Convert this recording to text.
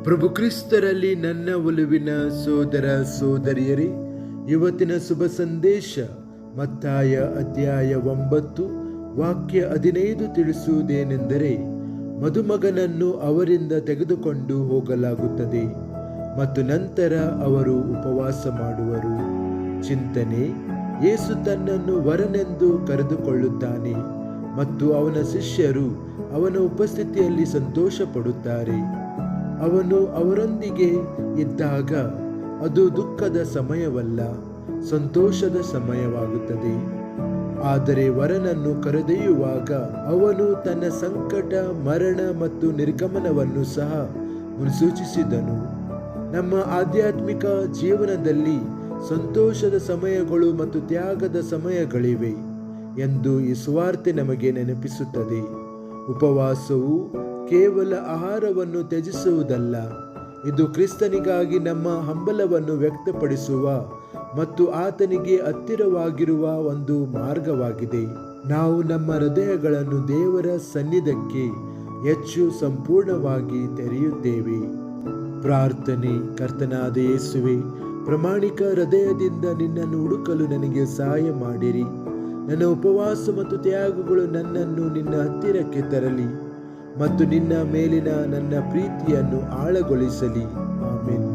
ಪ್ರಭು ಕ್ರಿಸ್ತರಲ್ಲಿ ನನ್ನ ಒಲುವಿನ ಸೋದರ ಸೋದರಿಯರೇ, ಇವತ್ತಿನ ಶುಭ ಸಂದೇಶ ಮತ್ತಾಯ ಅಧ್ಯಾಯ 9 ವಾಕ್ಯ 15 ತಿಳಿಸುವುದೇನೆಂದರೆ, ಮದುಮಗನನ್ನು ಅವರಿಂದ ತೆಗೆದುಕೊಂಡು ಹೋಗಲಾಗುತ್ತದೆ ಮತ್ತು ನಂತರ ಅವರು ಉಪವಾಸ ಮಾಡುವರು. ಚಿಂತನೆ: ಯೇಸು ತನ್ನನ್ನು ವರನೆಂದು ಕರೆದುಕೊಳ್ಳುತ್ತಾನೆ ಮತ್ತು ಅವನ ಶಿಷ್ಯರು ಅವನ ಉಪಸ್ಥಿತಿಯಲ್ಲಿ ಸಂತೋಷ ಪಡುತ್ತಾರೆ. ಅವನು ಅವರೊಂದಿಗೆ ಇದ್ದಾಗ ಅದು ದುಃಖದ ಸಮಯವಲ್ಲ, ಸಂತೋಷದ ಸಮಯವಾಗುತ್ತದೆ. ಆದರೆ ವರನನ್ನು ಕರೆದೊಯ್ಯುವಾಗ ಅವನು ತನ್ನ ಸಂಕಟ, ಮರಣ ಮತ್ತು ನಿರ್ಗಮನವನ್ನು ಸಹ ಮುನ್ಸೂಚಿಸಿದನು. ನಮ್ಮ ಆಧ್ಯಾತ್ಮಿಕ ಜೀವನದಲ್ಲಿ ಸಂತೋಷದ ಸಮಯಗಳು ಮತ್ತು ತ್ಯಾಗದ ಸಮಯಗಳಿವೆ ಎಂದು ಈ ಸುವಾರ್ತೆ ನಮಗೆ ನೆನಪಿಸುತ್ತದೆ. ಉಪವಾಸವು ಕೇವಲ ಆಹಾರವನ್ನು ತ್ಯಜಿಸುವುದಲ್ಲ, ಇದು ಕ್ರಿಸ್ತನಿಗಾಗಿ ನಮ್ಮ ಹಂಬಲವನ್ನು ವ್ಯಕ್ತಪಡಿಸುವ ಮತ್ತು ಆತನಿಗೆ ಹತ್ತಿರವಾಗಿರುವ ಒಂದು ಮಾರ್ಗವಾಗಿದೆ. ನಾವು ನಮ್ಮ ಹೃದಯಗಳನ್ನು ದೇವರ ಸನ್ನಿಧಕ್ಕೆ ಹೆಚ್ಚು ಸಂಪೂರ್ಣವಾಗಿ ತೆರೆಯುತ್ತೇವೆ. ಪ್ರಾರ್ಥನೆ: ಕರ್ತನಾದ ಯೇಸುವೆ, ಪ್ರಾಮಾಣಿಕ ಹೃದಯದಿಂದ ನಿನ್ನನ್ನು ಹುಡುಕಲು ನನಗೆ ಸಹಾಯ ಮಾಡಿರಿ. ನನ್ನ ಉಪವಾಸ ಮತ್ತು ತ್ಯಾಗಗಳು ನನ್ನನ್ನು ನಿನ್ನ ಹತ್ತಿರಕ್ಕೆ ತರಲಿ ಮತ್ತು ನಿನ್ನ ಮೇಲಿನ ನನ್ನ ಪ್ರೀತಿಯನ್ನು ಆಳಗೊಳಿಸಲಿ. ಆಮೆನ್.